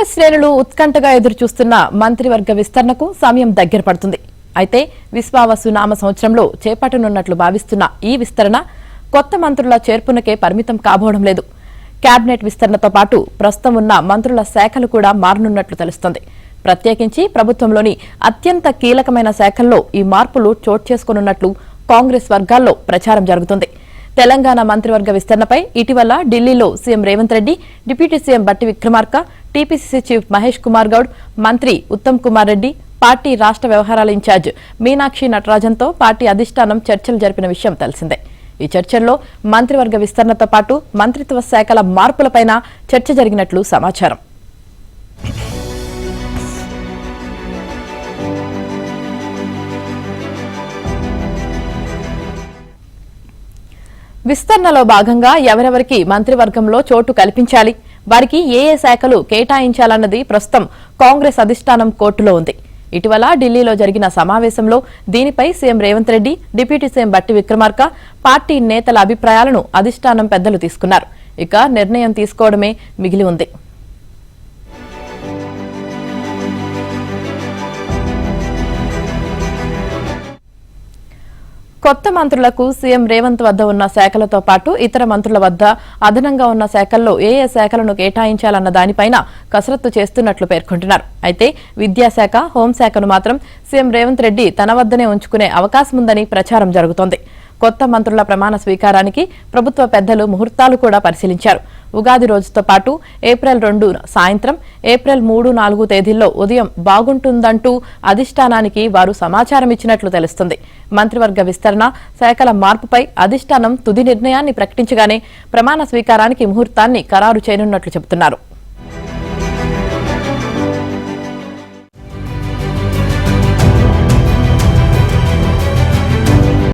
కాంగ్రెస్ శ్రేణులు ఉత్కంఠగా ఎదురుచూస్తున్న మంత్రివర్గ విస్తరణకు సమయం దగ్గర పడుతుంది. అయితే విశ్వావసు నామ సంవత్సరంలో చేపట్టనున్నట్లు భావిస్తున్న ఈ విస్తరణ కొత్త మంత్రుల చేర్పునకే పరిమితం కాబోవడం లేదు. కేబినెట్ విస్తరణతో పాటు ప్రస్తుతం ఉన్న మంత్రుల శాఖలు కూడా మారనున్నట్లు తెలుస్తోంది. ప్రత్యేకించి ప్రభుత్వంలోని అత్యంత కీలకమైన శాఖల్లో ఈ మార్పులు చోటు చేసుకోనున్నట్లు కాంగ్రెస్ వర్గాల్లో ప్రచారం జరుగుతుంది. తెలంగాణ మంత్రివర్గ విస్తరణపై ఇటీవల ఢిల్లీలో CM Revanth Reddy, deputy CM బట్టి విక్రమార్క, టీపీసీసీ చీఫ్ మహేష్ కుమార్ గౌడ్, మంత్రి ఉత్తమ్ కుమార్ రెడ్డి, పార్టీ రాష్ట్ర వ్యవహారాల ఇన్ఛార్జ్ మీనాక్షి నటరాజన్తో పార్టీ అధిష్టానం చర్చలు జరిపిన విషయం తెలిసిందే. ఈ చర్చల్లో మంత్రివర్గ విస్తరణతో పాటు మంత్రిత్వ శాఖల మార్పులపైన చర్చ జరిగినట్లు సమాచారం. విస్తరణలో భాగంగా ఎవరెవరికి మంత్రివర్గంలో చోటు కల్పించాలి, వారికి ఏ శాఖలు కేటాయించాలన్నది ప్రస్తుతం కాంగ్రెస్ అధిష్టానం కోర్టులో ఉంది. ఇటీవల ఢిల్లీలో జరిగిన సమావేశంలో దీనిపై CM Revanth Reddy, deputy CM బట్టి విక్రమార్క పార్టీ నేతల అభిప్రాయాలను అధిష్టానం పెద్దలు తీసుకున్నారు. ఇక నిర్ణయం తీసుకోవడమే మిగిలి ఉంది. కొత్త మంత్రులకు సీఎం రేవంత్ వద్ద ఉన్న శాఖలతో పాటు ఇతర మంత్రుల వద్ద అదనంగా ఉన్న శాఖల్లో ఏ శాఖలను కేటాయించాలన్న దానిపైన కసరత్తు చేస్తున్నట్లు పేర్కొంటున్నారు. అయితే విద్యాశాఖ, హోంశాఖను మాత్రం సీఎం రేవంత్ రెడ్డి తన వద్దనే ఉంచుకునే అవకాశముందని ప్రచారం జరుగుతోంది. కొత్త మంత్రుల ప్రమాణ స్వీకారానికి ప్రభుత్వ పెద్దలు ముహూర్తాలు కూడా పరిశీలించారు. ఉగాది రోజుతో పాటు ఏప్రిల్ 2 సాయంత్రం, ఏప్రిల్ 3, 4 తేదీల్లో ఉదయం బాగుంటుందంటూ అధిష్టానానికి వారు సమాచారం ఇచ్చినట్లు తెలుస్తుంది. మంత్రివర్గ విస్తరణ, శాఖల మార్పుపై అధిష్టానం తుది నిర్ణయాన్ని ప్రకటించగానే ప్రమాణ స్వీకారానికి ముహూర్తాన్ని ఖరారు చేయనున్నట్లు చెబుతున్నారు.